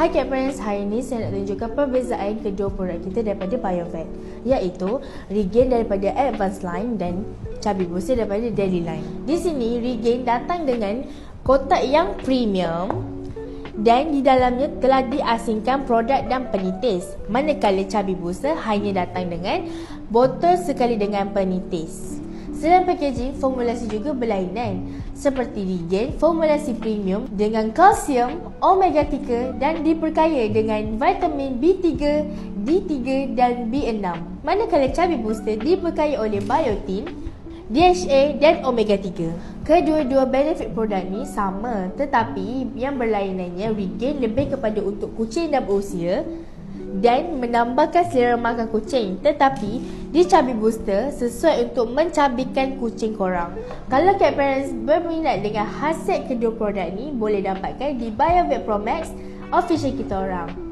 Hai Cat Parents, hari ini saya nak tunjukkan perbezaan kedua produk kita daripada BioVet, iaitu Regain daripada Advanced Line dan Chubby Booster daripada Daily Line. Di sini Regain datang dengan kotak yang premium dan di dalamnya telah diasingkan produk dan penitis, manakala Chubby Booster hanya datang dengan botol sekali dengan penitis. Selain packaging, formulasi juga berlainan, seperti Regain formulasi premium dengan kalsium, omega 3 dan diperkaya dengan vitamin B3, D3 dan B6. Manakala Chubby Booster diperkaya oleh biotin, DHA dan omega 3. Kedua-dua benefit produk ni sama, tetapi yang berlainannya Regain lebih kepada untuk kucing dan berusia dan menambahkan selera makan kucing, tetapi di Chubby Booster sesuai untuk mencabikkan kucing korang. Kalau Cat Parents berminat dengan khasiat kedua produk ni, boleh dapatkan di BioVet Pro Max official kita orang.